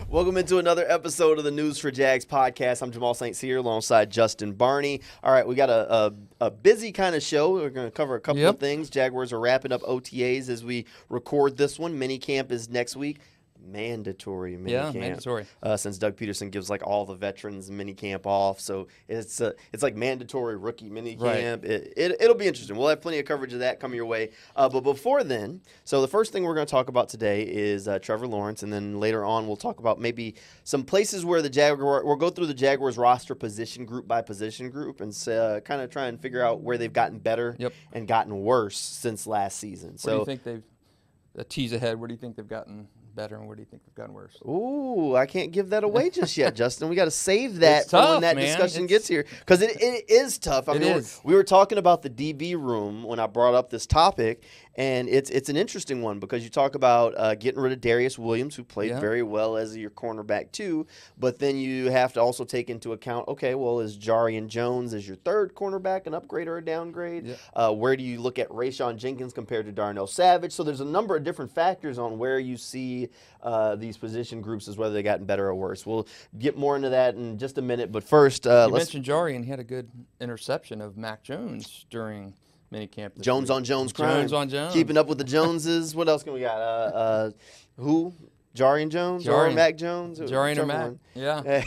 Welcome into another episode of the News4JAGs podcast. I'm Jamal St here alongside Justin Barney. All right, we got a busy kind of show. We're going to cover a couple of things. Jaguars are wrapping up OTAs as we record this one. Minicamp is next week. Mandatory minicamp. Yeah, mandatory. Since Doug Peterson gives like all the veterans minicamp off, so it's like mandatory rookie minicamp. Right. It'll be interesting. We'll have plenty of coverage of that coming your way. But before then, so the first thing we're going to talk about today is Trevor Lawrence, and then later on we'll talk about maybe some places where we'll go through the Jaguars roster position group by position group and kind of try and figure out where they've gotten better and gotten worse since last season. So, what do you think tease ahead? Where do you think they've gotten better, and where do you think they've gotten worse? Ooh, I can't give that away just yet, Justin. We got to save that for when that discussion gets here, because it is tough. I mean, we were talking about the DB room when I brought up this topic, and it's an interesting one because you talk about getting rid of Darius Williams, who played very well as your cornerback too, but then you have to also take into account, okay, well, is Jarian Jones as your third cornerback an upgrade or a downgrade? Where do you look at Rayshon Jenkins compared to Darnell Savage? So there's a number of different factors on where you see these position groups as whether they gotten better or worse. We'll get more into that in just a minute, but first, you mentioned Jarian. He had a good interception of Mac Jones during minicamp. Jones on Jones crime. Jones on Jones. Keeping up with the Joneses. What else can we got? Who? Jarian Jones or Mac Jones? Jarian or Mac. Yeah.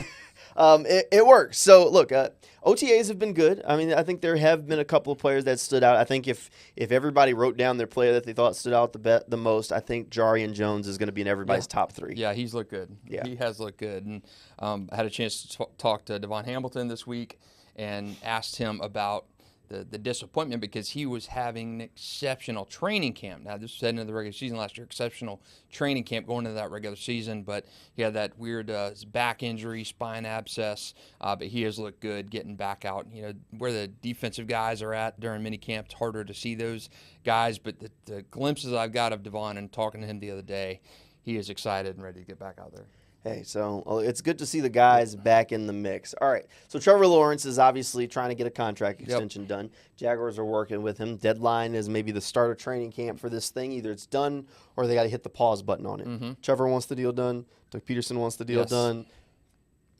It works. So, look, OTAs have been good. I mean, I think there have been a couple of players that stood out. I think if everybody wrote down their player that they thought stood out the most, I think Jarian Jones is going to be in everybody's top three. Yeah, he's looked good. Yeah. He has looked good. And I had a chance to talk to Devon Hamilton this week and asked him about the disappointment because he was having an exceptional training camp. Now, this was heading into the regular season last year, exceptional training camp going into that regular season, but he had that weird back injury, spine abscess, but he has looked good getting back out. You know, where the defensive guys are at during minicamp, it's harder to see those guys, but the glimpses I've got of Devon and talking to him the other day, he is excited and ready to get back out there. Hey, so it's good to see the guys back in the mix. All right, so Trevor Lawrence is obviously trying to get a contract extension done. Jaguars are working with him. Deadline is maybe the start of training camp for this thing. Either it's done or they got to hit the pause button on it. Trevor wants the deal done. Doug Peterson wants the deal done.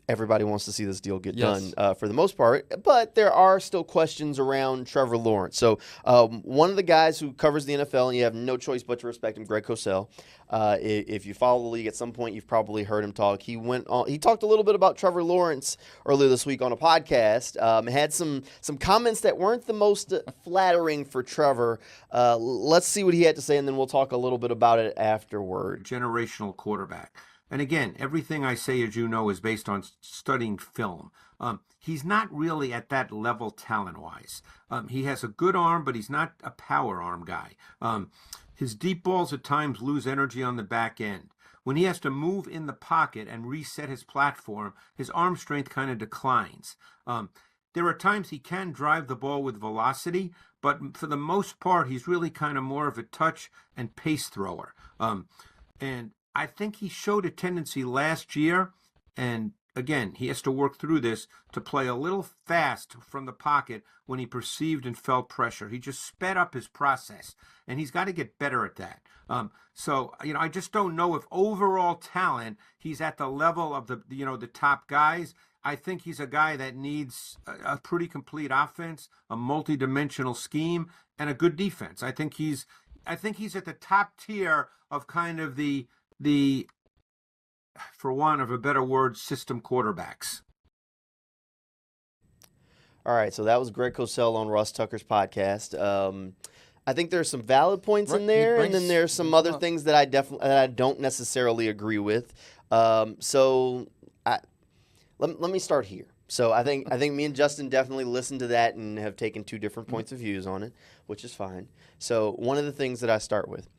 Everybody wants to see this deal get done for the most part, but there are still questions around Trevor Lawrence. So one of the guys who covers the NFL, and you have no choice but to respect him, Greg Cosell. If you follow the league at some point, you've probably heard him talk. He talked a little bit about Trevor Lawrence earlier this week on a podcast. Had some comments that weren't the most flattering for Trevor. Let's see what he had to say, and then we'll talk a little bit about it afterward. Generational quarterback. And again, everything I say, as you know, is based on studying film. He's not really at that level talent-wise. He has a good arm, but he's not a power arm guy. His deep balls at times lose energy on the back end. When he has to move in the pocket and reset his platform, his arm strength kind of declines. There are times he can drive the ball with velocity, but for the most part, he's really kind of more of a touch and pace thrower. And I think he showed a tendency last year, and again, he has to work through this, to play a little fast from the pocket when he perceived and felt pressure. He just sped up his process, and he's got to get better at that. So, I just don't know if overall talent, he's at the level of the top guys. I think he's a guy that needs a pretty complete offense, a multi-dimensional scheme, and a good defense. I think he's at the top tier of kind of the for want of a better word, system quarterbacks. All right, so that was Greg Cosell on Russ Tucker's podcast. I think there's some valid points in there, and then there's some other things that I don't necessarily agree with. So let me start here. So I think me and Justin definitely listened to that and have taken two different points of views on it, which is fine. So one of the things that I start with.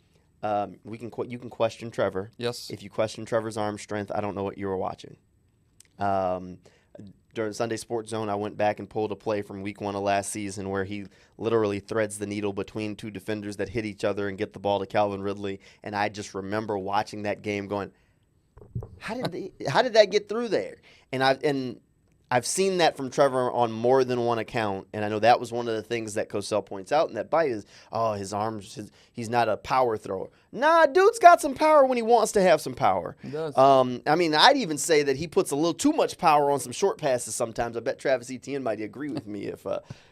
You can question Trevor. Yes. If you question Trevor's arm strength, I don't know what you were watching. During Sunday Sports Zone, I went back and pulled a play from week 1 of last season where he literally threads the needle between two defenders that hit each other and get the ball to Calvin Ridley. And I just remember watching that game going, how did that get through there? And I've seen that from Trevor on more than one account, and I know that was one of the things that Cosell points out in that bite is, his arms, he's not a power thrower. Nah, dude's got some power when he wants to have some power. He does. I mean, I'd even say that he puts a little too much power on some short passes sometimes. I bet Travis Etienne might agree with me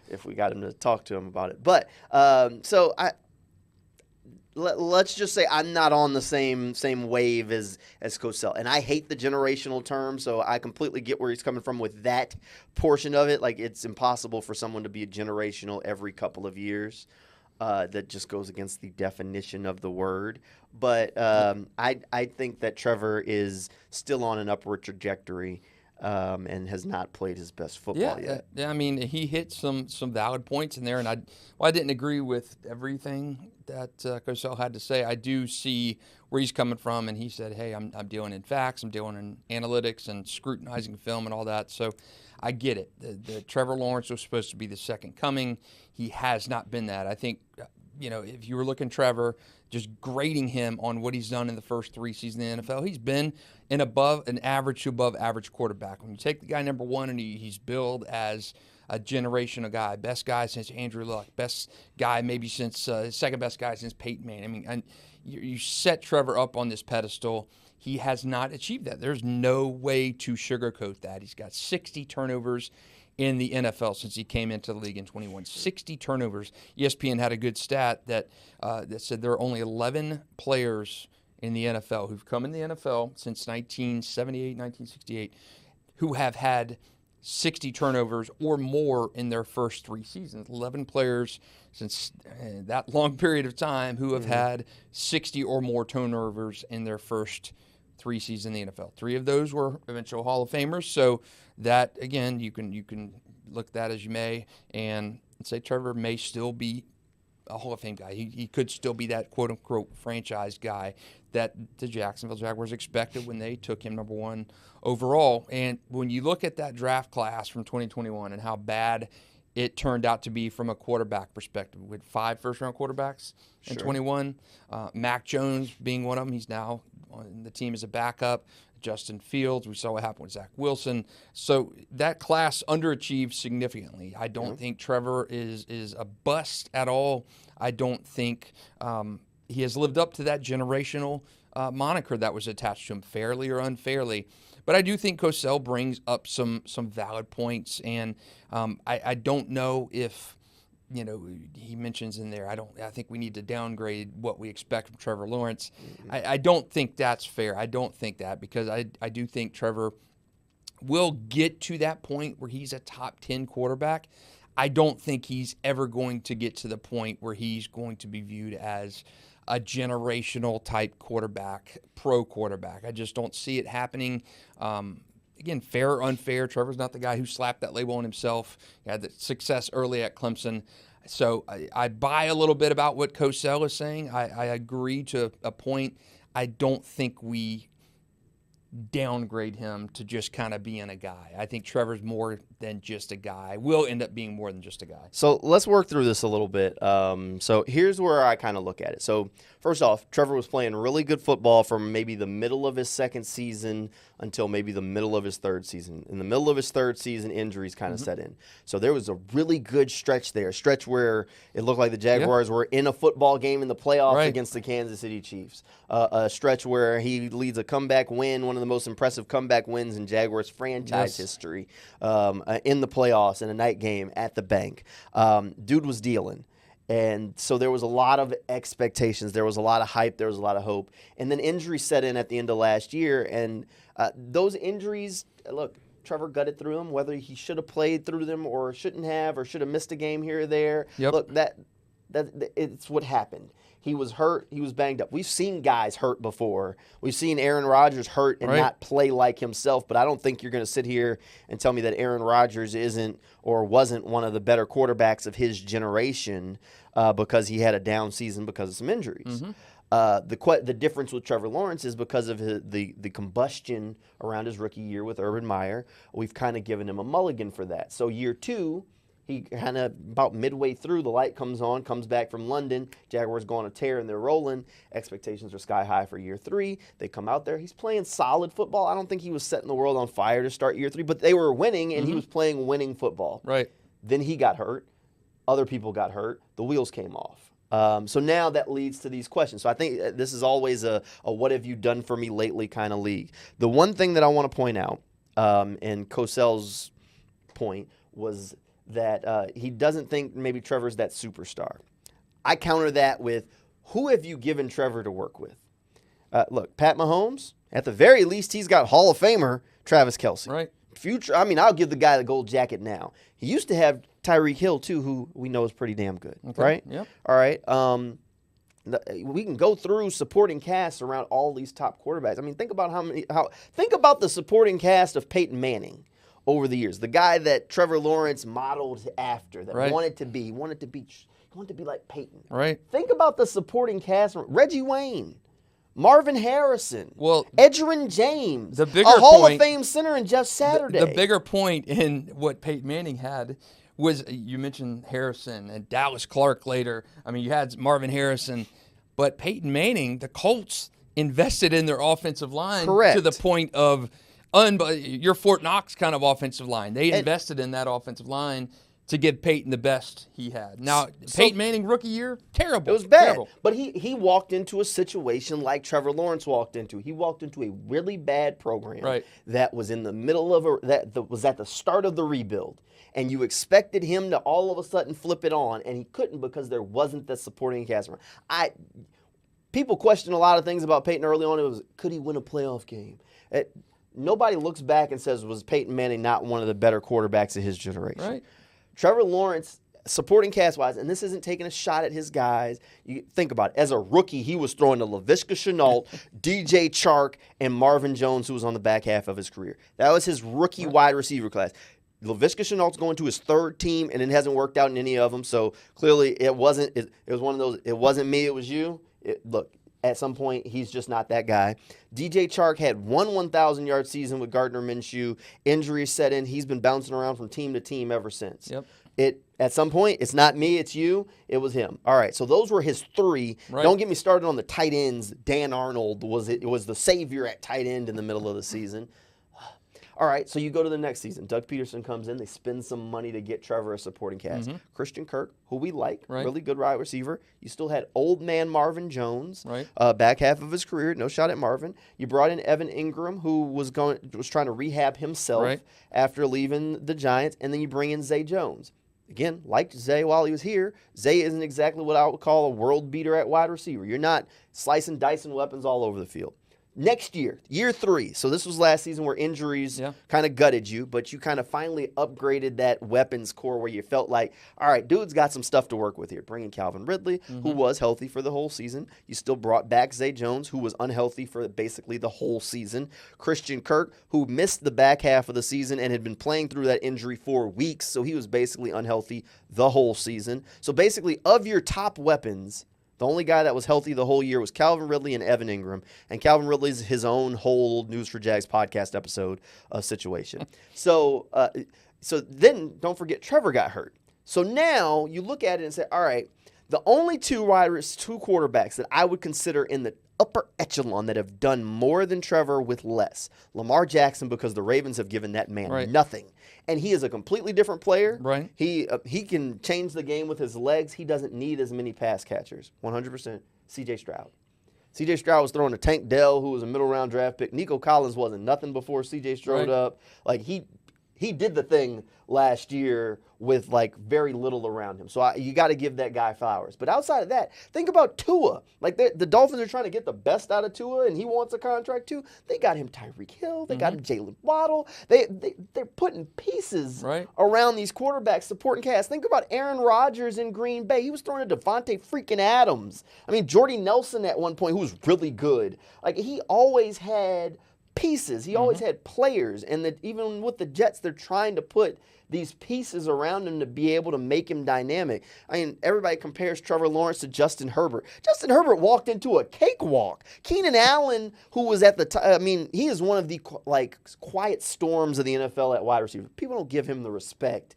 if we got him to talk to him about it. But let's just say I'm not on the same wave as Cosell. And I hate the generational term, so I completely get where he's coming from with that portion of it. Like, it's impossible for someone to be a generational every couple of years. That just goes against the definition of the word. But I think that Trevor is still on an upward trajectory and has not played his best football yet. Yeah, I mean, he hit some valid points in there, and I didn't agree with everything that Cosell had to say. I do see where he's coming from, and he said, hey, I'm dealing in facts, I'm dealing in analytics and scrutinizing film and all that. So I get it. The Trevor Lawrence was supposed to be the second coming. He has not been that. I think, if you were looking Trevor, just grading him on what he's done in the first 3 seasons in the NFL, he's been an average to above average quarterback. When you take the guy number one and he's billed as a generational guy, best guy since Andrew Luck, best guy maybe since second best guy since Peyton Manning. I mean, and you set Trevor up on this pedestal. He has not achieved that. There's no way to sugarcoat that. He's got 60 turnovers in the NFL since he came into the league in 21. 60 turnovers. ESPN had a good stat that said there are only 11 players in the NFL who've come in the NFL since 1978, 1968 who have had 60 turnovers or more in their first 3 seasons. 11 players since that long period of time who have had 60 or more turnovers in their first 3 seasons in the NFL. 3 of those were eventual Hall of Famers. So that, again, you can look at that as you may and say Trevor may still be a Hall of Fame guy. He could still be that quote-unquote franchise guy that the Jacksonville Jaguars expected when they took him number 1 overall. And when you look at that draft class from 2021 and how bad it turned out to be from a quarterback perspective, with 5 first-round quarterbacks in 21, Mac Jones being one of them. He's now on the team as a backup. Justin Fields, we saw what happened with Zach Wilson. So that class underachieved significantly. I don't think Trevor is a bust at all. I don't think he has lived up to that generational moniker that was attached to him, fairly or unfairly. But I do think Cosell brings up some valid points, and I don't know if he mentions in there, I think we need to downgrade what we expect from Trevor Lawrence. I don't think that's fair. I don't think that, because I do think Trevor will get to that point where he's a top 10 quarterback. I don't think he's ever going to get to the point where he's going to be viewed as a generational type quarterback, pro quarterback. I just don't see it happening. Again, fair or unfair, Trevor's not the guy who slapped that label on himself. He had the success early at Clemson. So I buy a little bit about what Cosell is saying. I agree to a point. I don't think we downgrade him to just kind of being a guy. I think Trevor's more than just a guy. Will end up being more than just a guy. So let's work through this a little bit. So here's where I kind of look at it. So first off, Trevor was playing really good football from maybe the middle of his second season until maybe the middle of his third season. In the middle of his third season, injuries kind of set in. So there was a really good stretch there, a stretch where it looked like the Jaguars were in a football game in the playoffs against the Kansas City Chiefs. A stretch where he leads a comeback win, one of the most impressive comeback wins in Jaguars franchise history, in the playoffs in a night game at the bank. Dude was dealing. And so there was a lot of expectations. There was a lot of hype. There was a lot of hope. And then injuries set in at the end of last year. And those injuries, look, Trevor gutted through them, whether he should have played through them or shouldn't have or should have missed a game here or there. Look, that it's what happened. He was hurt. He was banged up. We've seen guys hurt before. We've seen Aaron Rodgers hurt and not play like himself, but I don't think you're going to sit here and tell me that Aaron Rodgers isn't or wasn't one of the better quarterbacks of his generation because he had a down season because of some injuries. The difference with Trevor Lawrence is because of the combustion around his rookie year with Urban Meyer. We've kind of given him a mulligan for that. So year 2, He kind of about midway through, the light comes on, comes back from London. Jaguars go on a tear and they're rolling. Expectations are sky high for year 3. They come out there. He's playing solid football. I don't think he was setting the world on fire to start year 3, but they were winning and he was playing winning football. Right. Then he got hurt. Other people got hurt. The wheels came off. So now that leads to these questions. So I think this is always a what have you done for me lately kind of league. The one thing that I want to point out, and Cosell's point was that he doesn't think maybe Trevor's that superstar. I counter that with, who have you given Trevor to work with? Look, Pat Mahomes, at the very least, he's got Hall of Famer Travis Kelce. Right. Future, I mean, I'll give the guy the gold jacket now. He used to have Tyreek Hill, too, who we know is pretty damn good, right? Yep. All right. We can go through supporting casts around all these top quarterbacks. I mean, think about think about the supporting cast of Peyton Manning over the years. The guy that Trevor Lawrence modeled after, that wanted to be. He wanted to be like Peyton. Right. Think about the supporting cast. Reggie Wayne, Marvin Harrison, well, Edgerrin James, the bigger a Hall point, of Fame center in Jeff Saturday. The bigger point in what Peyton Manning had was, you mentioned Harrison and Dallas Clark later. I mean, you had Marvin Harrison, but Peyton Manning, the Colts invested in their offensive line to the point of your Fort Knox kind of offensive line. They invested in that offensive line to give Peyton the best he had. Now, Peyton Manning rookie year, terrible. It was bad. Terrible. But he walked into a situation like Trevor Lawrence walked into. He walked into a really bad program that was in the middle of was at the start of the rebuild. And you expected him to all of a sudden flip it on, and he couldn't because there wasn't the supporting cast. People question a lot of things about Peyton early on. It was, could he win a playoff game? Nobody looks back and says, was Peyton Manning not one of the better quarterbacks of his generation? Right. Trevor Lawrence, supporting cast-wise, and this isn't taking a shot at his guys. You think about it. As a rookie, he was throwing to Laviska Shenault, DJ Chark, and Marvin Jones, who was on the back half of his career. That was his rookie wide receiver class. Laviska Shenault's going to his third team, and it hasn't worked out in any of them. So clearly, it was one of those. It wasn't me. It was you. Look, at some point, he's just not that guy. DJ Chark had one 1,000-yard season with Gardner Minshew. Injuries set in. He's been bouncing around from team to team ever since. Yep. At some point, it's not me, it's you. It was him. All right, so those were his 3. Right. Don't get me started on the tight ends. Dan Arnold was the savior at tight end in the middle of the season. All right, so you go to the next season. Doug Peterson comes in. They spend some money to get Trevor a supporting cast. Christian Kirk, who we like, really good wide receiver. You still had old man Marvin Jones, back half of his career. No shot at Marvin. You brought in Evan Ingram, who was trying to rehab himself after leaving the Giants, and then you bring in Zay Jones. Again, liked Zay while he was here. Zay isn't exactly what I would call a world beater at wide receiver. You're not slicing, dicing weapons all over the field. Next year, year 3. So this was last season where injuries kind of gutted you, but you kind of finally upgraded that weapons core where you felt like, all right, dude's got some stuff to work with here. Bringing Calvin Ridley, who was healthy for the whole season. You still brought back Zay Jones, who was unhealthy for basically the whole season. Christian Kirk, who missed the back half of the season and had been playing through that injury for weeks, so he was basically unhealthy the whole season. So basically, of your top weapons, the only guy that was healthy the whole year was Calvin Ridley and Evan Ingram. And Calvin Ridley's his own whole News4JAGs podcast episode situation. So then don't forget Trevor got hurt. So now you look at it and say, all right, the only two quarterbacks that I would consider in the upper echelon that have done more than Trevor with less. Lamar Jackson, because the Ravens have given that man nothing. And he is a completely different player. Right. He can change the game with his legs. He doesn't need as many pass catchers. 100%. C.J. Stroud. C.J. Stroud was throwing to Tank Dell, who was a middle-round draft pick. Nico Collins wasn't nothing before C.J. Stroud up. Like, he did the thing last year with, like, very little around him. So you got to give that guy flowers. But outside of that, think about Tua. Like, the Dolphins are trying to get the best out of Tua, and he wants a contract too. They got him Tyreek Hill. They got him Jalen Waddle. They're putting pieces around these quarterbacks, supporting cast. Think about Aaron Rodgers in Green Bay. He was throwing to Devontae freaking Adams. I mean, Jordy Nelson at one point, who was really good. Like, he always had pieces. He always had players, and that even with the Jets, they're trying to put these pieces around him to be able to make him dynamic. I mean, everybody compares Trevor Lawrence to Justin Herbert. Justin Herbert walked into a cakewalk. Keenan Allen, who was at the time, I mean, he is one of the quiet storms of the NFL at wide receiver. People don't give him the respect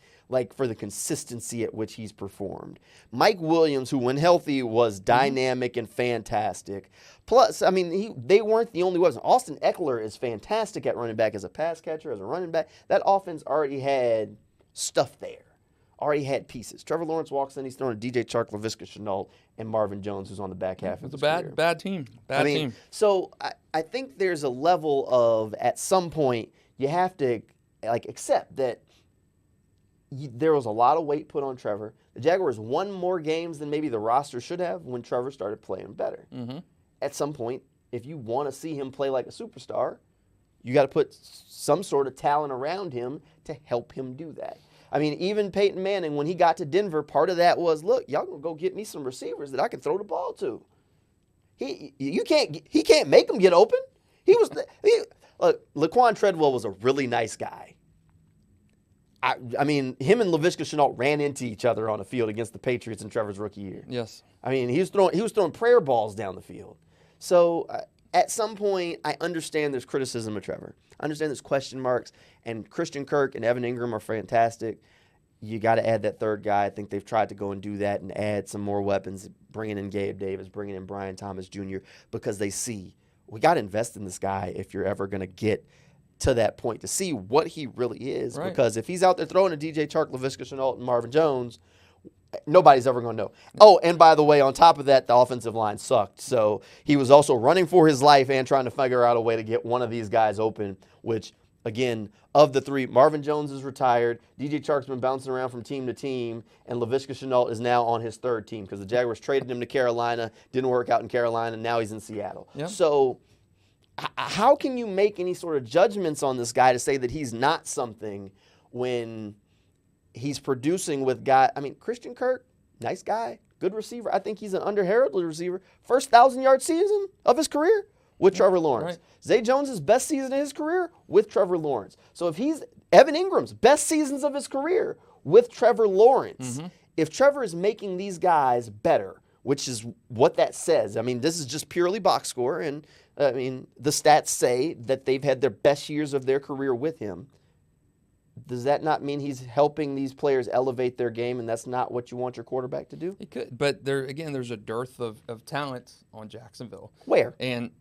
for the consistency at which he's performed. Mike Williams, who when healthy was dynamic and fantastic. Plus, I mean, they weren't the only ones. Austin Eckler is fantastic at running back as a pass catcher, as a running back. That offense already had stuff there, already had pieces. Trevor Lawrence walks in, he's throwing DJ Chark, Laviska Shenault, and Marvin Jones, who's on the back half of his career. It's a bad team. Bad team. So I think there's a level of, at some point, you have to accept that there was a lot of weight put on Trevor. The Jaguars won more games than maybe the roster should have when Trevor started playing better. Mm-hmm. At some point, if you want to see him play like a superstar, you got to put some sort of talent around him to help him do that. I mean, even Peyton Manning, when he got to Denver, part of that was, look, y'all gonna go get me some receivers that I can throw the ball to. He can't make them get open. Laquan Treadwell was a really nice guy. I mean, him and Laviska Shenault ran into each other on the field against the Patriots in Trevor's rookie year. Yes. I mean, he was throwing prayer balls down the field. So at some point, I understand there's criticism of Trevor. I understand there's question marks, and Christian Kirk and Evan Ingram are fantastic. You got to add that third guy. I think they've tried to go and do that and add some more weapons, bringing in Gabe Davis, bringing in Brian Thomas Jr., because they see we got to invest in this guy if you're ever going to get to that point to see what he really is. Right. Because if he's out there throwing a DJ Chark, Laviska Shenault, and Marvin Jones, nobody's ever going to know. Oh, and by the way, on top of that, the offensive line sucked. So he was also running for his life and trying to figure out a way to get one of these guys open, which, again, of the three, Marvin Jones is retired, DJ Chark's been bouncing around from team to team, and Laviska Shenault is now on his third team because the Jaguars traded him to Carolina, didn't work out in Carolina, and now he's in Seattle. Yep. So how can you make any sort of judgments on this guy to say that he's not something when he's producing with guys? I mean, Christian Kirk, nice guy, good receiver. I think he's an underheralded receiver. First 1,000-yard season of his career with Trevor Lawrence. Right. Zay Jones' best season of his career with Trevor Lawrence. So if he's Evan Ingram's best seasons of his career with Trevor Lawrence, if Trevor is making these guys better, which is what that says. I mean, this is just purely box score, and I mean, the stats say that they've had their best years of their career with him. Does that not mean he's helping these players elevate their game, and that's not what you want your quarterback to do? He could, but there's a dearth of talent on Jacksonville. Where? And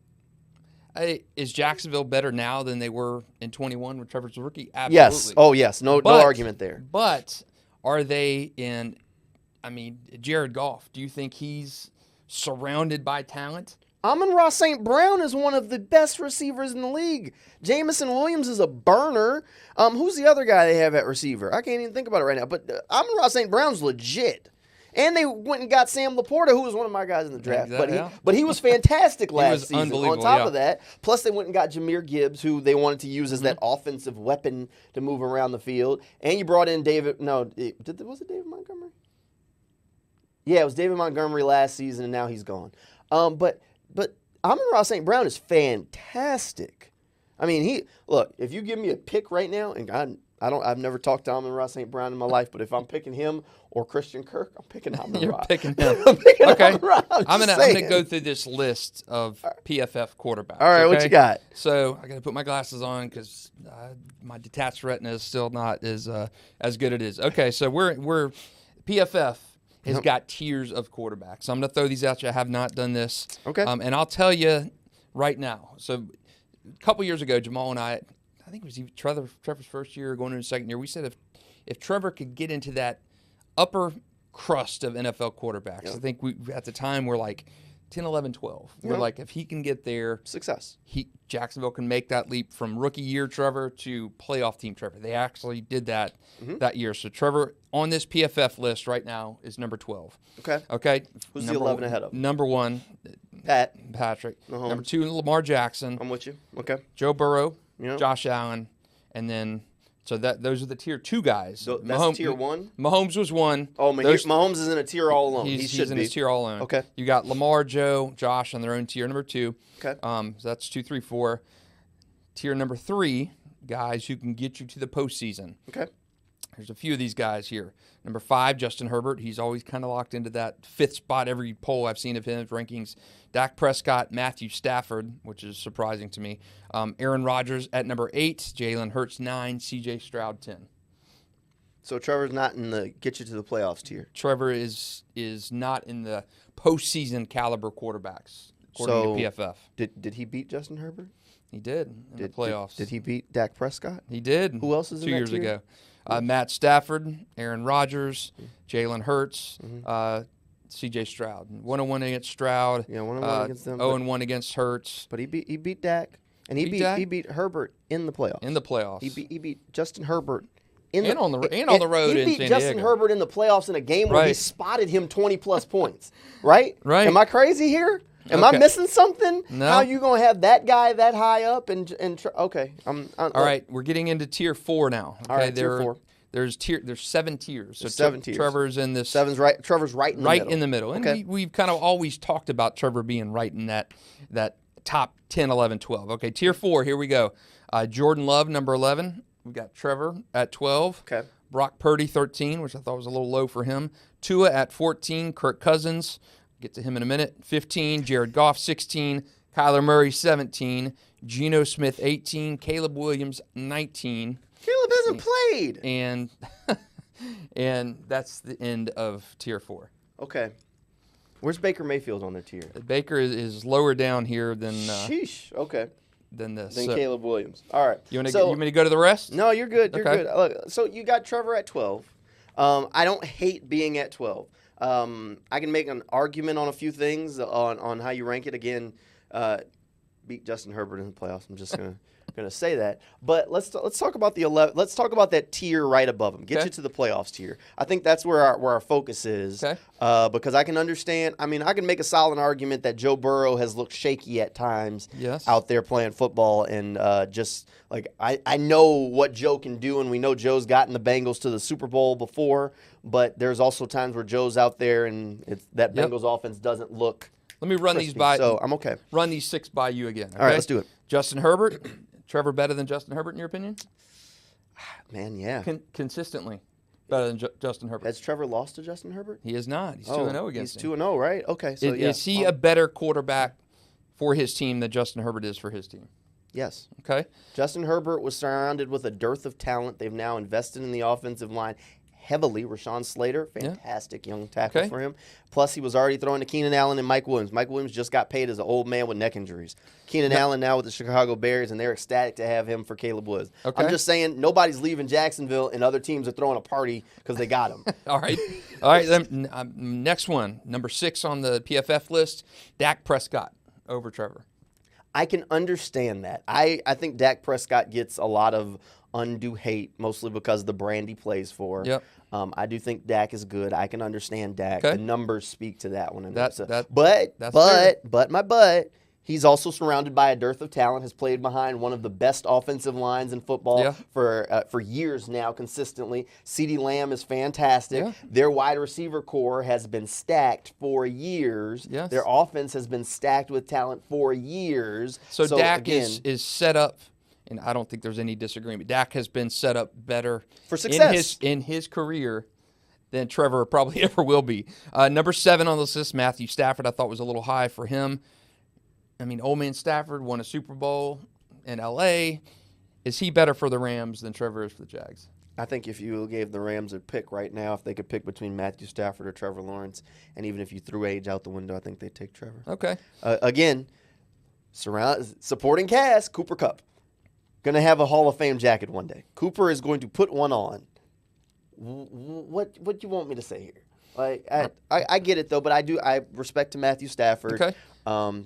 is Jacksonville better now than they were in 21 when Trevor's a rookie? Absolutely. Yes. Oh, yes. No argument there. But are they Jared Goff, do you think he's surrounded by talent? Amon-Ra St. Brown is one of the best receivers in the league. Jamison Williams is a burner. Who's the other guy they have at receiver? I can't even think about it right now. But Amon-Ra St. Brown's legit. And they went and got Sam Laporta, who was one of my guys in the draft. But he was fantastic last season. On top of that, plus they went and got Jahmyr Gibbs, who they wanted to use as that offensive weapon to move around the field. And you brought in was it David Montgomery? Yeah, it was David Montgomery last season, and now he's gone. But Amon-Ra St. Brown is fantastic. I mean, if you give me a pick right now, and I've never talked to Amon-Ra St. Brown in my life, but if I'm picking him or Christian Kirk, I'm picking Amon-Ra. You're picking him. Okay. I'm gonna go through this list of PFF quarterbacks. All right, what you got? So I got to put my glasses on because my detached retina is still not as good as it is. Okay, so we're PFF has got tiers of quarterbacks. So I'm going to throw these out to you. I have not done this. Okay. And I'll tell you right now. So a couple years ago, Jamal and I think it was Trevor's first year going into the second year, we said if Trevor could get into that upper crust of NFL quarterbacks, I think we at the time we're like 10, 11, 12. We're like, if he can get there, success. Jacksonville can make that leap from rookie year Trevor to playoff team Trevor. They actually did that that year. So Trevor on this PFF list right now is number 12. Okay. Who's the 11 ahead of? Number 1, Patrick. Number 2, Lamar Jackson. I'm with you. Okay. Joe Burrow, Josh Allen, and then those are the tier 2 guys. So that's tier 1? Mahomes was 1. Oh, Mahomes is in a tier all alone. He's in his tier all alone. Okay. You got Lamar, Joe, Josh on their own tier number 2. Okay. So that's 2, 3, 4. Tier number 3, guys who can get you to the postseason. Okay. There's a few of these guys here. Number 5, Justin Herbert. He's always kind of locked into that 5th spot every poll I've seen of his rankings. Dak Prescott, Matthew Stafford, which is surprising to me. Aaron Rodgers at number 8, Jalen Hurts 9, C.J. Stroud 10. So Trevor's not in the get you to the playoffs tier. Trevor is not in the postseason caliber quarterbacks, according to PFF. Did he beat Justin Herbert? He did in the playoffs. Did he beat Dak Prescott? He did. Who else is in 2 that years tier? ago? Matt Stafford, Aaron Rodgers, Jalen Hurts, C.J. Stroud. 1-1 against Stroud. Yeah, 1-1 against them. 0-1 against Hurts. But he beat Dak, and he beat Herbert in the playoffs. In the playoffs. He beat Justin Herbert on the road in San Diego. He beat Justin Herbert in the playoffs in a game where he spotted him 20-plus points. Right? Right. Am I crazy here? Am I missing something? No. How you gonna have that guy that high up okay? All right, we're getting into tier 4 now. Okay? All right, tier 4. There's 7 tiers. So 7 tiers. Trevor's in this. Trevor's right in the middle. Right in the middle. And Okay. we've kind of always talked about Trevor being right in that top 10, 11, 12. Okay, tier 4. Here we go. Jordan Love, number 11. We got Trevor at 12. Okay. Brock Purdy, 13, which I thought was a little low for him. Tua at 14. Kirk Cousins. Get to him in a minute. 15. Jared Goff, 16. Kyler Murray, 17. Geno Smith, 18. Caleb Williams, 19. Caleb hasn't played. And that's the end of tier 4. Okay. Where's Baker Mayfield on their tier? Baker is lower down here than Sheesh. Okay. than this. Than Caleb Williams. All right. You want me to go to the rest? No, you're good. You're Okay. good. Look, so you got Trevor at 12. I don't hate being at 12. I can make an argument on a few things on how you rank it. Again, beat Justin Herbert in the playoffs. I'm just gonna say that. But let's talk about the 11. Let's talk about that tier right above him. Get you to the playoffs tier. I think that's where our focus is. Okay. Because I can understand. I mean, I can make a solid argument that Joe Burrow has looked shaky at times. Yes. Out there playing football, and just like I know what Joe can do, and we know Joe's gotten the Bengals to the Super Bowl before. But there's also times where Joe's out there, and that Bengals offense doesn't look. Let me run crispy, these by. So I'm okay. Run these 6 by you again. Okay? All right, let's do it. Justin Herbert. Trevor better than Justin Herbert in your opinion? Man, yeah. Consistently better than Justin Herbert. Has Trevor lost to Justin Herbert? He is not. He's 2-0 against He's him. 2-0, right? Okay, so Is he a better quarterback for his team than Justin Herbert is for his team? Yes. Okay. Justin Herbert was surrounded with a dearth of talent. They've now invested in the offensive line heavily. Rashawn Slater, fantastic young tackle for him. Plus, he was already throwing to Keenan Allen and Mike Williams. Mike Williams just got paid as an old man with neck injuries. Keenan Allen now with the Chicago Bears, and they're ecstatic to have him for Caleb Williams. Okay. I'm just saying, nobody's leaving Jacksonville, and other teams are throwing a party because they got him. All right. All right. Then, next one, number 6 on the PFF list, Dak Prescott over Trevor. I can understand that. I think Dak Prescott gets a lot of undue hate, mostly because of the brand he plays for. Yep. I do think Dak is good. I can understand Dak. Okay. The numbers speak to that one. That's he's also surrounded by a dearth of talent, has played behind one of the best offensive lines in football for years now consistently. CeeDee Lamb is fantastic. Yeah. Their wide receiver core has been stacked for years. Yes. Their offense has been stacked with talent for years. So Dak is set up, and I don't think there's any disagreement. Dak has been set up better for success in his career than Trevor probably ever will be. Number 7 on this list, Matthew Stafford, I thought was a little high for him. I mean, old man Stafford won a Super Bowl in L.A. Is he better for the Rams than Trevor is for the Jags? I think if you gave the Rams a pick right now, if they could pick between Matthew Stafford or Trevor Lawrence, and even if you threw age out the window, I think they'd take Trevor. Okay. Again, supporting cast, Cooper Kupp. Going to have a Hall of Fame jacket one day. Cooper is going to put one on. What do you want me to say here? Like I get it though, but I respect to Matthew Stafford. Okay.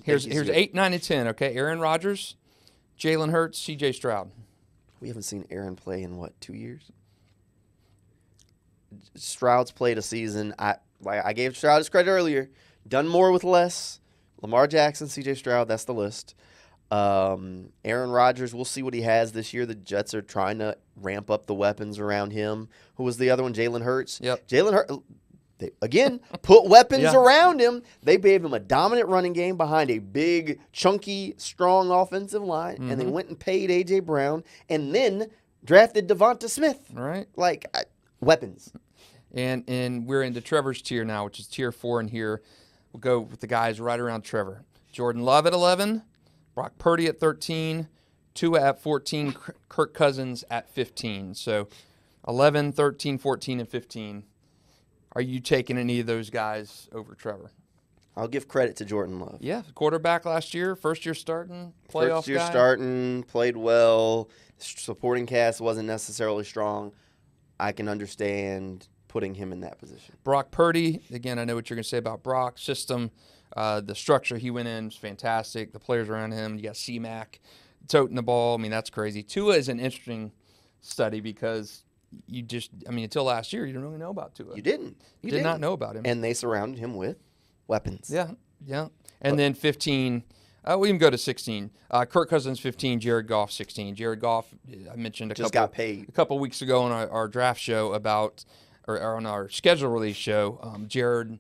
Here's 8, 9, and 10. Okay, Aaron Rodgers, Jalen Hurts, C.J. Stroud. We haven't seen Aaron play in 2 years. Stroud's played a season. I gave Stroud his credit earlier. Done more with less. Lamar Jackson, C.J. Stroud. That's the list. Aaron Rodgers, we'll see what he has this year. The Jets are trying to ramp up the weapons around him. Who was the other one? Jalen Hurts. Yep. Jalen Hurts. They, again, put weapons around him. They gave him a dominant running game behind a big, chunky, strong offensive line, and they went and paid A.J. Brown and then drafted Devonta Smith. All right. Like, Weapons. And we're into Trevor's tier now, which is tier 4 in here. We'll go with the guys right around Trevor. Jordan Love at 11, Brock Purdy at 13, Tua at 14, Kirk Cousins at 15. So 11, 13, 14, and 15. Are you taking any of those guys over Trevor? I'll give credit to Jordan Love. Yeah, quarterback last year, first year starting, playoff First year guy. starting, played well. Supporting cast wasn't necessarily strong. I can understand putting him in that position. Brock Purdy, again, I know what you're going to say about Brock. System, the structure he went in was fantastic. The players around him, you got C-Mac toting the ball. I mean, that's crazy. Tua is an interesting study because until last year, you didn't really know about Tua. You didn't. You did not know about him. And they surrounded him with weapons. Yeah. And then 15, we can go to 16. Kirk Cousins 15, Jared Goff 16. Jared Goff, I mentioned Just got paid. a couple weeks ago on our draft show or on our schedule release show, Jared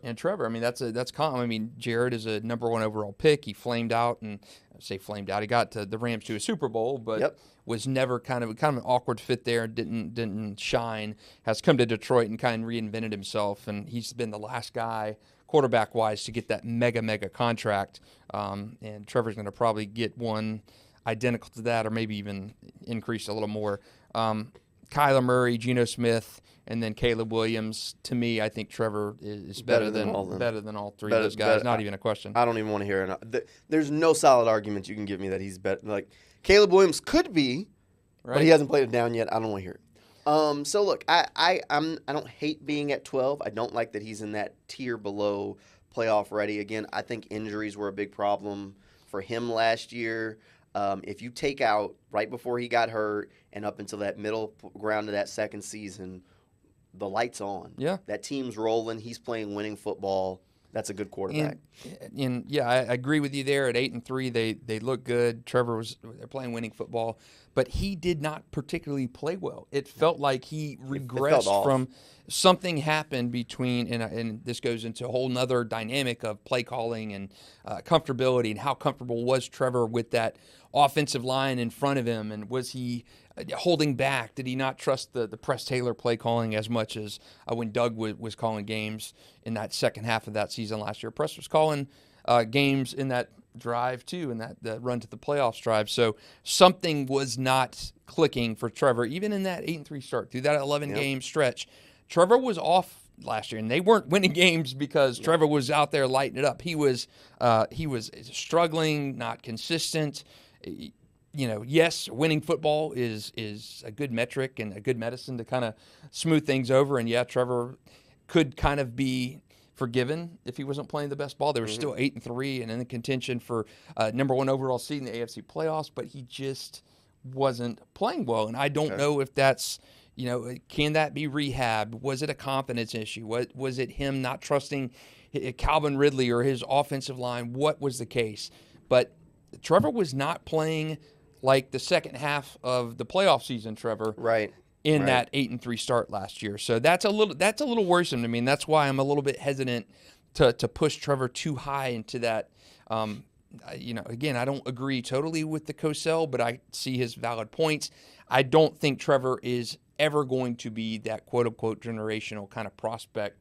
and Trevor. I mean, that's common. I mean, Jared is a number 1 overall pick. He flamed out, and I say flamed out. He got the Rams to a Super Bowl, but was never kind of an awkward fit there. Didn't shine. Has come to Detroit and kind of reinvented himself, and he's been the last guy quarterback-wise to get that mega contract. And Trevor's going to probably get one identical to that, or maybe even increase a little more. Kyler Murray, Geno Smith, and then Caleb Williams. To me, I think Trevor is better than all three of those guys. Not even a question. I don't even want to hear it. There's no solid argument you can give me that he's better. Like Caleb Williams could be, but he hasn't played it down yet. I don't want to hear it. So look, I don't hate being at 12. I don't like that he's in that tier below playoff ready. Again, I think injuries were a big problem for him last year. If you take out right before he got hurt and up until that middle ground of that second season, the light's on. Yeah. That team's rolling. He's playing winning football. That's a good quarterback. And I agree with you there. At 8-3, they look good. They're playing winning football, but he did not particularly play well. It felt like he regressed from something happened between, and this goes into a whole nother dynamic of play calling and comfortability, and how comfortable was Trevor with that offensive line in front of him, and was he holding back? Did he not trust the Press Taylor play calling as much as when Doug was calling games in that second half of that season last year? Press was calling games in that drive too, in that run to the playoffs drive. So something was not clicking for Trevor, even in that 8-3 start through that 11-game stretch. Trevor was off last year, and they weren't winning games because Trevor was out there lighting it up. He was struggling, not consistent. Yes, winning football is a good metric and a good medicine to kind of smooth things over. And Trevor could kind of be forgiven if he wasn't playing the best ball. They were still 8-3 and in the contention for number 1 overall seed in the AFC playoffs, but he just wasn't playing well. And I don't know if that's, can that be rehab? Was it a confidence issue? Was it him not trusting Calvin Ridley or his offensive line? What was the case? But Trevor was not playing like the second half of the playoff season, Trevor. Right. In that 8-3 start last year. So that's a little worrisome to me. And that's why I'm a little bit hesitant to push Trevor too high into that. Again, I don't agree totally with the Cosell, but I see his valid points. I don't think Trevor is ever going to be that quote-unquote generational kind of prospect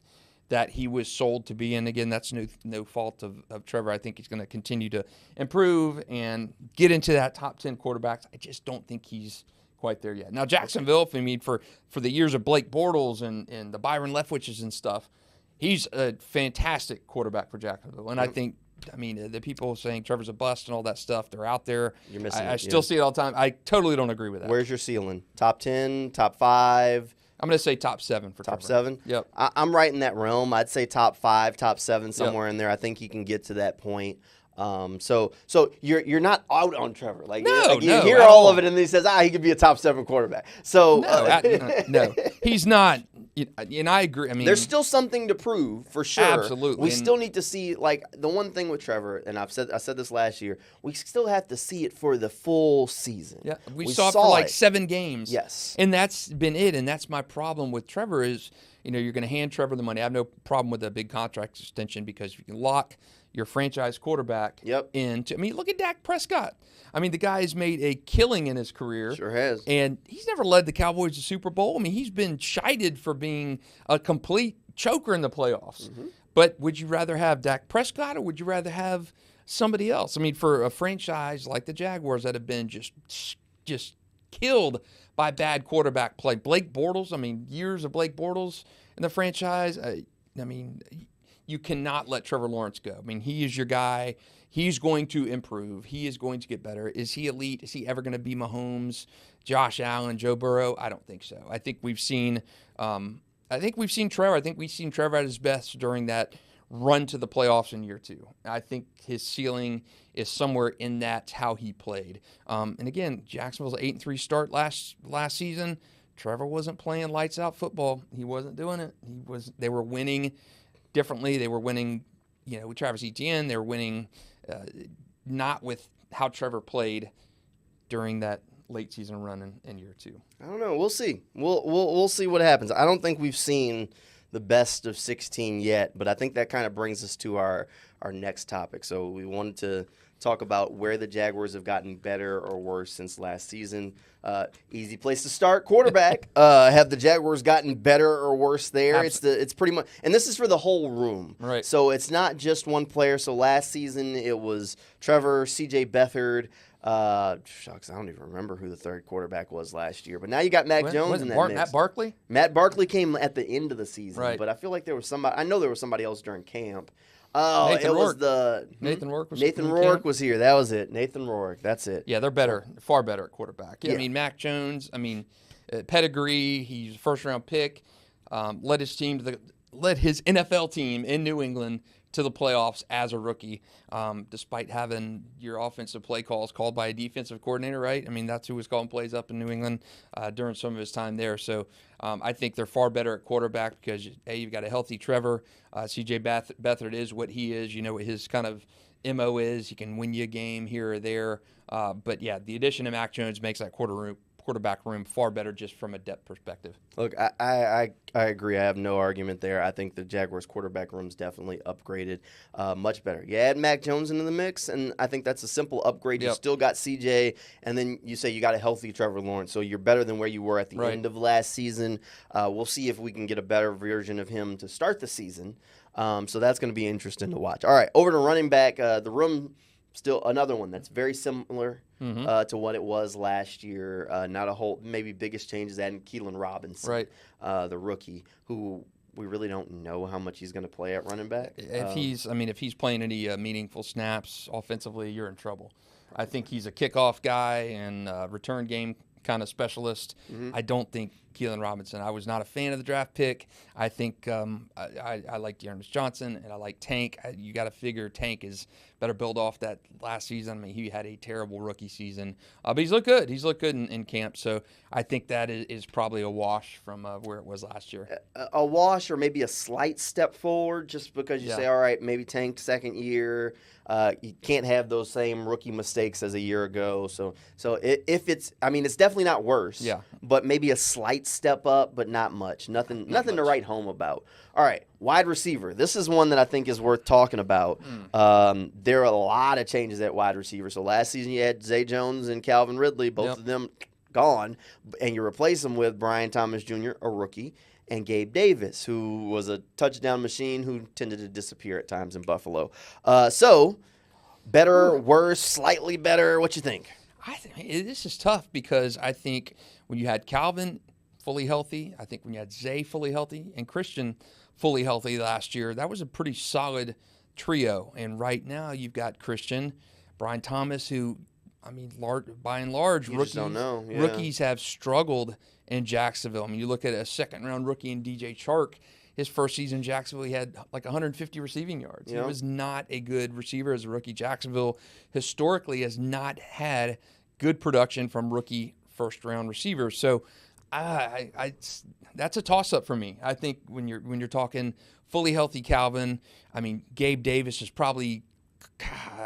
that he was sold to be. And again, that's no fault of Trevor. I think he's going to continue to improve and get into that top 10 quarterbacks. I just don't think he's quite there yet. Now, Jacksonville, for the years of Blake Bortles and the Byron Leftwiches and stuff, he's a fantastic quarterback for Jacksonville. And I think, the people saying Trevor's a bust and all that stuff, they're out there. You're missing I still see it all the time. I totally don't agree with that. Where's your ceiling? Top 10, top 5? I'm going to say top 7 for top Trevor. 7. Yep. I'm right in that realm. I'd say top 5, top 7, somewhere in there. I think he can get to that point. So you're not out on Trevor. You hear all of it, and then he says, he could be a top 7 quarterback. So no, he's not. And I agree. There's still something to prove for sure. Absolutely. We still need to see the one thing with Trevor, and I said this last year. We still have to see it for the full season. Yeah, we saw it for 7 games. Yes, and that's been it. And that's my problem with Trevor is, you're going to hand Trevor the money. I have no problem with a big contract extension because you can lock your franchise quarterback into. Look at Dak Prescott. I mean, the guy's made a killing in his career. Sure has. And he's never led the Cowboys to Super Bowl. I mean, he's been chided for being a complete choker in the playoffs. But would you rather have Dak Prescott or would you rather have somebody else? I mean, for a franchise like the Jaguars that have been just killed by bad quarterback play. Blake Bortles, I mean, years of Blake Bortles in the franchise. I mean, you cannot let Trevor Lawrence go. I mean, he is your guy. He's going to improve. He is going to get better. Is he elite? Is he ever going to be Mahomes, Josh Allen, Joe Burrow? I don't think so. I think we've seen Trevor. I think we've seen Trevor at his best during that run to the playoffs in year 2. I think his ceiling is somewhere in that how he played. And again, Jacksonville's 8-3 start last season. Trevor wasn't playing lights out football. He wasn't doing it. They were winning differently. They were winning, with Travis Etienne. They were winning not with how Trevor played during that late season run in year 2. I don't know. We'll see. We'll see what happens. I don't think we've seen the best of 16 yet, but I think that kind of brings us to our next topic. So we wanted to talk about where the Jaguars have gotten better or worse since last season. Easy place to start. Quarterback. Have the Jaguars gotten better or worse there? It's pretty much, and this is for the whole room. Right. So it's not just one player. So last season it was Trevor, C.J. Beathard. Shucks, I don't even remember who the third quarterback was last year. But now you got Mac Jones in that mix. Matt Barkley? Matt Barkley came at the end of the season. Right. But I feel like there was somebody. I know there was somebody else during camp. Nathan was Rourke. Nathan Rourke was here. That was it. Nathan Rourke. That's it. Yeah, they're better, far better at quarterback. Yeah. I mean, Mac Jones. I mean, pedigree. He's a first-round pick. Led his NFL team in New England to the playoffs as a rookie, despite having your offensive play calls called by a defensive coordinator, right? I mean, that's who was calling plays up in New England during some of his time there. So I think they're far better at quarterback because, you've got a healthy Trevor. C.J. Beathard is what he is. You know what his kind of MO is. He can win you a game here or there. But, yeah, the addition of Mac Jones makes that quarterback room far better just from a depth perspective. Look, I agree. I have no argument there. I think the Jaguars quarterback room's definitely upgraded much better. You add Mac Jones into the mix, and I think that's a simple upgrade. Yep. You still got CJ, and then you say you got a healthy Trevor Lawrence, so you're better than where you were at the end of last season. We'll see if we can get a better version of him to start the season. So that's going to be interesting to watch. All right, over to running back. The room, still another one that's very similar to what it was last year. Not a whole, maybe biggest changes adding Keelan Robinson, the rookie, who we really don't know how much he's going to play at running back. If he's playing any meaningful snaps offensively, you're in trouble. I think he's a kickoff guy and return game kind of specialist. I don't think Keelan Robinson. I was not a fan of the draft pick. I think I like Dearness Johnson and I like Tank. You got to figure Tank is better build off that last season. I mean, he had a terrible rookie season, but he's looked good. He's looked good in camp. So I think that is probably a wash from where it was last year. A wash or maybe a slight step forward just because you say, all right, maybe Tank second year. You can't have those same rookie mistakes as a year ago. So if it's, I mean, it's definitely not worse. Yeah. But maybe a slight step up, but not much. Nothing to write home about. All right, wide receiver. This is one that I think is worth talking about. There are a lot of changes at wide receiver. So last season you had Zay Jones and Calvin Ridley, both of them gone, and you replace them with Brian Thomas Jr., a rookie, and Gabe Davis, who was a touchdown machine who tended to disappear at times in Buffalo. So, better, worse, slightly better? What you think? I think this is tough because I think when you had Calvin fully healthy, I think when you had Zay fully healthy, and Christian fully healthy last year, that was a pretty solid trio. And right now you've got Christian, Brian Thomas, who, I mean, by and large, rookies have struggled in Jacksonville. I mean, you look at a second-round rookie in DJ Chark. His first season in Jacksonville, he had like 150 receiving yards. He was not a good receiver as a rookie. Jacksonville historically has not had good production from rookie first-round receivers. So that's a toss-up for me. I think when you're talking fully healthy Calvin, I mean, Gabe Davis is probably,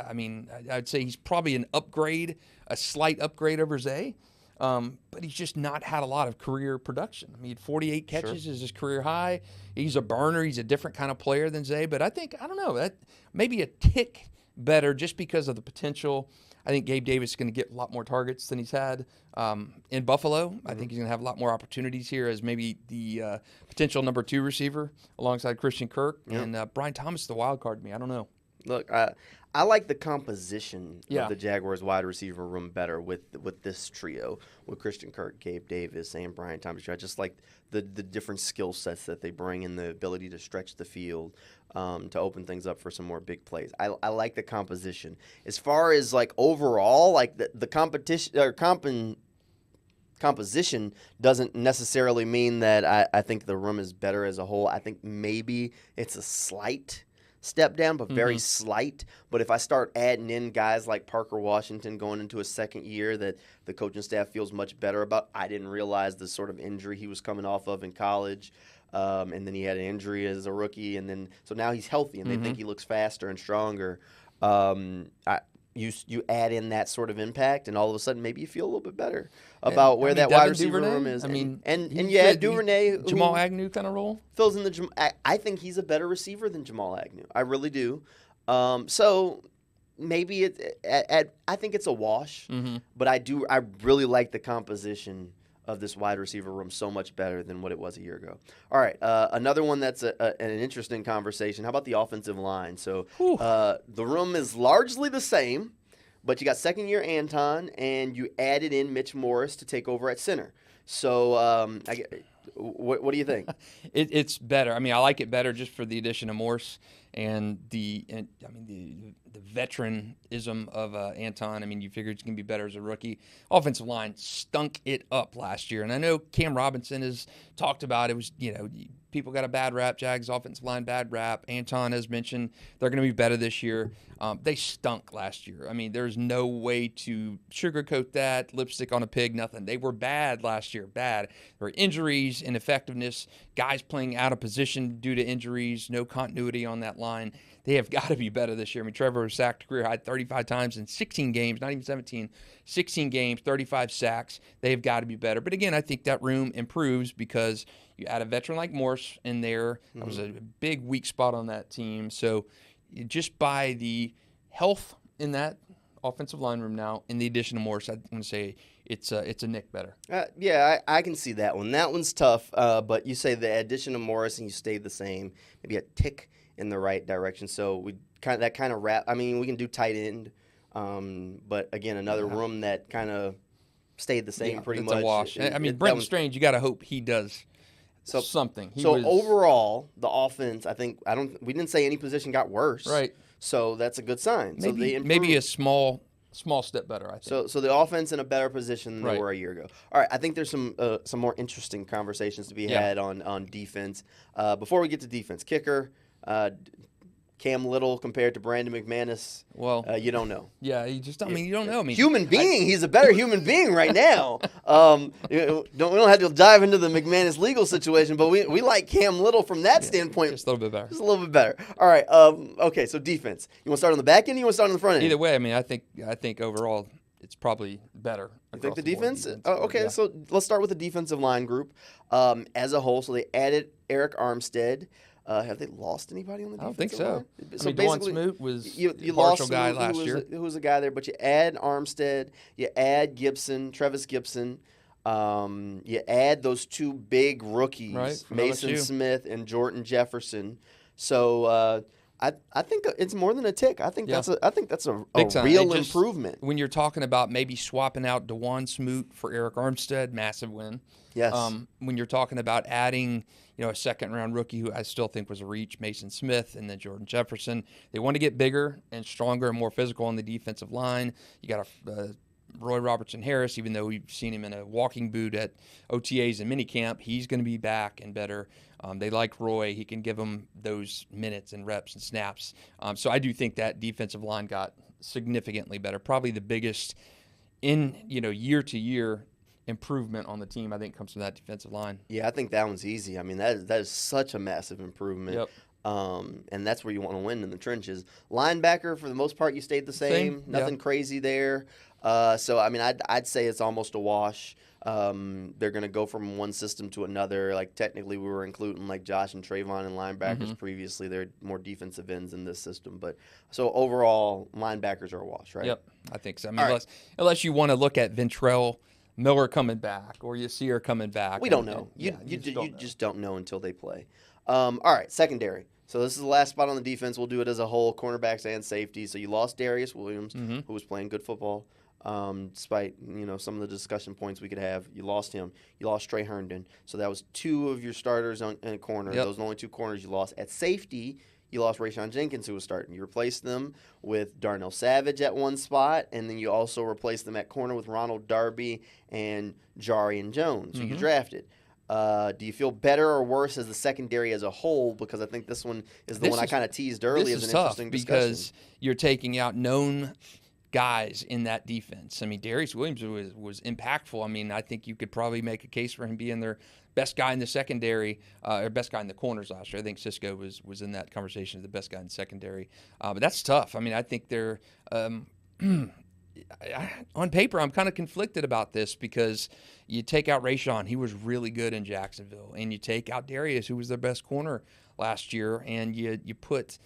I mean, I'd say he's probably an upgrade, a slight upgrade over Zay. But he's just not had a lot of career production. I mean, 48 catches is his career high. He's a burner. He's a different kind of player than Zay. But I don't know, that maybe a tick better just because of the potential. I think Gabe Davis is going to get a lot more targets than he's had in Buffalo. I think he's going to have a lot more opportunities here as maybe the potential number 2 receiver alongside Christian Kirk. And Brian Thomas is the wild card to me. I don't know. Look, I like the composition of the Jaguars wide receiver room better with this trio, with Christian Kirk, Gabe Davis, and Brian Thomas. I just like the different skill sets that they bring and the ability to stretch the field to open things up for some more big plays. I like the composition. As far as like overall, like the competition or composition doesn't necessarily mean that I think the room is better as a whole. I think maybe it's a slight step down, but very slight. But if I start adding in guys like Parker Washington going into his second year that the coaching staff feels much better about, I didn't realize the sort of injury he was coming off of in college. And then he had an injury as a rookie, and then so now he's healthy, and they think he looks faster and stronger. You add in that sort of impact, and all of a sudden maybe you feel a little bit better about where that wide receiver room is. I mean, and yeah, Duvernay, Jamal Agnew kind of role fills in the. I think he's a better receiver than Jamal Agnew. I really do. So maybe I think it's a wash, but I really like the composition of this wide receiver room so much better than what it was a year ago. All right, another one that's an interesting conversation. How about the offensive line? So the room is largely the same, but you got second-year Anton, and you added in Mitch Morris to take over at center. So what do you think? It's better. I mean, I like it better just for the addition of Morse and the veteranism of Anton. I mean, you figured he's going to be better as a rookie. Offensive line stunk it up last year. And I know Cam Robinson has talked about it was, people got a bad rap, Jags offensive line bad rap. Anton has mentioned they're going to be better this year. They stunk last year. I mean, there's no way to sugarcoat that, lipstick on a pig, nothing. They were bad last year, bad. There were injuries, ineffectiveness, guys playing out of position due to injuries, no continuity on that line. They have got to be better this year. I mean, Trevor was sacked career high 35 times in 16 games, not even 17, 16 games, 35 sacks. They've got to be better. But again, I think that room improves because you add a veteran like Morse in there. That was a big weak spot on that team. So just by the health in that offensive line room now, in the addition of Morse, I'm going to say it's a nick better. Yeah, I can see that one. That one's tough, but you say the addition of Morris and you stayed the same, maybe a tick in the right direction. So we kind of wrap. I mean, we can do tight end, but again, another room that kind of stayed the same pretty much. It's a wash. I mean, Brenton Strange, you got to hope he does something. Overall, the offense, I think we didn't say any position got worse. Right. So that's a good sign. Maybe a small step better, I think. So the offense in a better position than they were a year ago. All right, I think there's some more interesting conversations to be had on defense. Before we get to defense, kicker, Cam Little compared to Brandon McManus. Well, you don't know. Yeah, you don't know. I mean, he's a better human being right now. We don't have to dive into the McManus legal situation, but we like Cam Little from that standpoint. Just a little bit better. Just a little bit better. All right. Okay. So defense. You want to start on the back end? Or you want to start on the front end? Either way, I mean, I think overall it's probably better. You think the defense? Okay. Yeah. So let's start with the defensive line group as a whole. So they added Eric Armstead. Have they lost anybody on the defensive line? I don't think so. So basically, Smoot was you lost lost guy last year. Who was a guy there, but you add Armstead, you add Gibson, Travis Gibson, you add those two big rookies, Mason LSU. Smith and Jordan Jefferson. So I think it's more than a tick. I think that's a real improvement. When you're talking about maybe swapping out DeJuan Smoot for Eric Armstead, massive win. Yes. When you're talking about adding, a second-round rookie who I still think was a reach, Mason Smith, and then Jordan Jefferson, they want to get bigger and stronger and more physical on the defensive line. You got Roy Robertson Harris, even though we've seen him in a walking boot at OTAs and minicamp, he's going to be back and better. They like Roy. He can give them those minutes and reps and snaps. So I do think that defensive line got significantly better. Probably the biggest in year to year improvement on the team, I think, comes from that defensive line. Yeah, I think that one's easy. I mean, that is such a massive improvement. Yep. And that's where you want to win in the trenches. Linebacker, for the most part, you stayed the same. Nothing crazy there. So I mean, I'd say it's almost a wash. They're going to go from one system to another. Like technically, we were including like Josh and Trayvon and linebackers previously. They're more defensive ends in this system, but so overall, linebackers are a wash, right? Yep, I think so. I mean, unless you want to look at Ventrell Miller coming back or Cyr coming back, we don't know. You just don't know until they play. All right, secondary. So this is the last spot on the defense. We'll do it as a whole, cornerbacks and safety. So you lost Darius Williams, who was playing good football. Despite some of the discussion points we could have, you lost him. You lost Trey Herndon, so that was two of your starters in a corner. Those are the only two corners you lost. At safety, you lost Rayshawn Jenkins, who was starting. You replaced them with Darnell Savage at one spot, and then you also replaced them at corner with Ronald Darby and Jarian Jones, who you drafted. Do you feel better or worse as the secondary as a whole? Because I think this one is the one I kind of teased early as an interesting discussion. Because you're taking out known guys in that defense. I mean, Darius Williams was impactful. I mean, I think you could probably make a case for him being their best guy in the secondary, or best guy in the corners last year. I think Cisco was in that conversation as the best guy in the secondary. But that's tough. I mean, I think they're on paper, I'm kind of conflicted about this because you take out Rayshawn, he was really good in Jacksonville, and you take out Darius, who was their best corner last year, and you put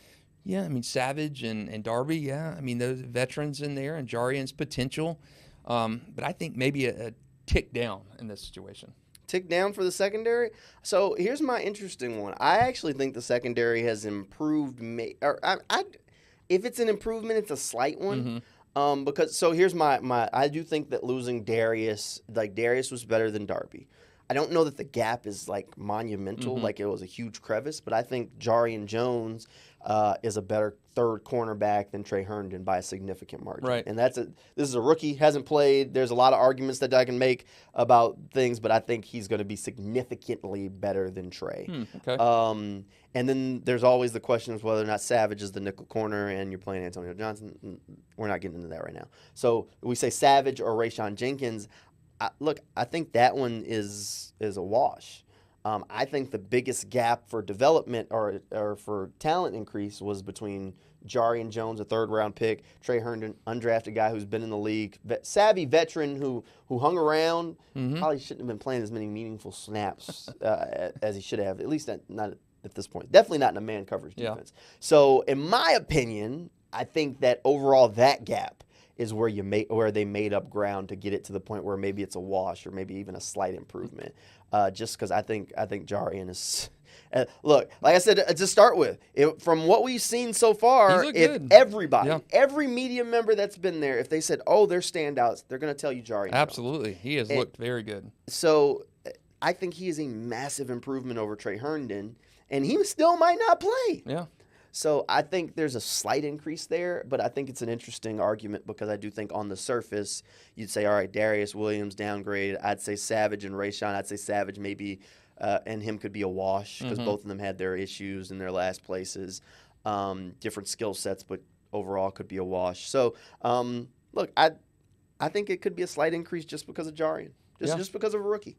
Savage and Darby, I mean, those veterans in there, and Jarian's potential. But I think maybe a tick down in this situation. Tick down for the secondary? So here's my interesting one. I actually think the secondary has improved. If it's an improvement, it's a slight one. Because here's my I do think that losing Darius was better than Darby. I don't know that the gap is like monumental, like it was a huge crevice, but I think Jarian Jones is a better third cornerback than Trey Herndon by a significant margin. Right. And this is a rookie, hasn't played. There's a lot of arguments that I can make about things, but I think he's going to be significantly better than Trey. Okay. And then there's always the question of whether or not Savage is the nickel corner and you're playing Antonio Johnson. We're not getting into that right now. So we say Savage or Rayshawn Jenkins. I think that one is a wash. I think the biggest gap for development or for talent increase was between Jarian Jones, a third-round pick, Trey Herndon, undrafted guy who's been in the league, savvy veteran who hung around, probably shouldn't have been playing as many meaningful snaps as he should have, at least not at this point. Definitely not in a man coverage defense. So in my opinion, I think that overall that gap is where they made up ground to get it to the point where maybe it's a wash or maybe even a slight improvement. Just because I think Jarian is look, like I said to start with, from what we've seen so far, if every media member that's been there, if they said, "Oh, they're standouts," they're going to tell you Jarian. Absolutely, he has looked very good. So I think he is a massive improvement over Trey Herndon, and he still might not play. Yeah. So I think there's a slight increase there, but I think it's an interesting argument because I do think on the surface you'd say, all right, Darius Williams downgrade. I'd say Savage and Rayshawn. I'd say Savage maybe and him could be a wash because both of them had their issues in their last places. Different skill sets, but overall could be a wash. So look, I think it could be a slight increase just because of Jarian, just because of a rookie.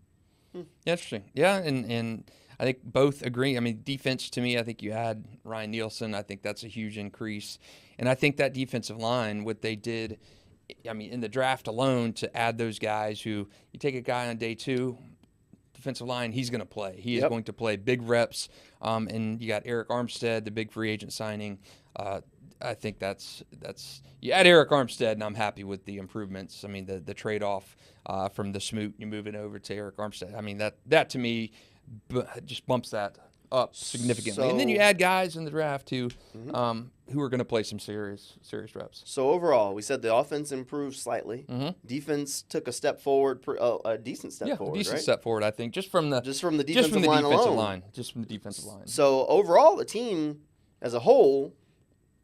Interesting. Yeah, and I think both agree. I mean, defense to me, I think you add Ryan Nielsen. I think that's a huge increase. And I think that defensive line, what they did, I mean, in the draft alone to add those guys who you take a guy on day 2, defensive line, he's going to play. He is going to play big reps. And you got Eric Armstead, the big free agent signing. I think that's you add Eric Armstead, and I'm happy with the improvements. I mean, the trade-off from the Smoot, you move it over to Eric Armstead. I mean, that to me just bumps that up significantly. And then you add guys in the draft who are going to play some serious reps. So overall, we said the offense improved slightly. Defense took a step forward, a decent step forward, a decent right? step forward, I think, just from the defensive line. So overall, the team as a whole,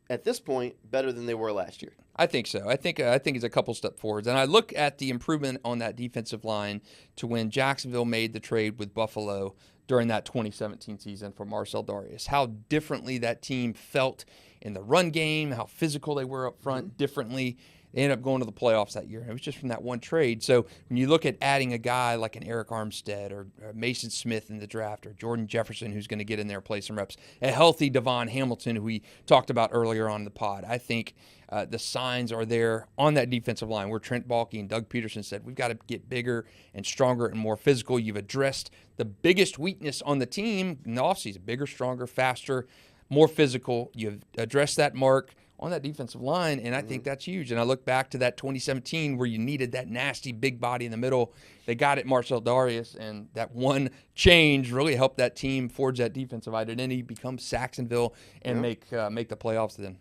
at this point, better than they were last year. I think so. I think it's a couple step forwards. And I look at the improvement on that defensive line to when Jacksonville made the trade with Buffalo during that 2017 season for Marcel Darius. How differently that team felt in the run game, how physical they were up front differently. They ended up going to the playoffs that year. And it was just from that one trade. So when you look at adding a guy like an Eric Armstead or Mason Smith in the draft or Jordan Jefferson, who's going to get in there and play some reps, a healthy Devon Hamilton, who we talked about earlier on in the pod, I think the signs are there on that defensive line where Trent Baalke and Doug Peterson said, we've got to get bigger and stronger and more physical. You've addressed the biggest weakness on the team in the offseason: bigger, stronger, faster, more physical. You've addressed that mark on that defensive line, and I think that's huge. And I look back to that 2017 where you needed that nasty big body in the middle. They got it, Marcel Darius, and that one change really helped that team forge that defensive identity, become Saxonville, and make the playoffs then.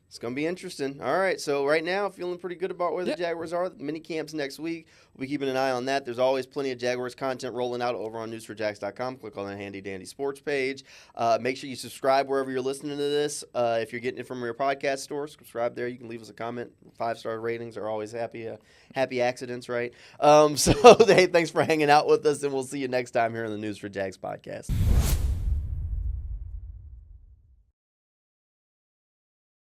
It's going to be interesting. All right, so right now, feeling pretty good about where the Jaguars are. Mini camps next week. We'll be keeping an eye on that. There's always plenty of Jaguars content rolling out over on News4JAGs.com. Click on the handy-dandy sports page. Make sure you subscribe wherever you're listening to this. If you're getting it from your podcast store, subscribe there. You can leave us a comment. 5-star ratings are always happy accidents, right? So, hey, thanks for hanging out with us, and we'll see you next time here on the News4JAGs podcast.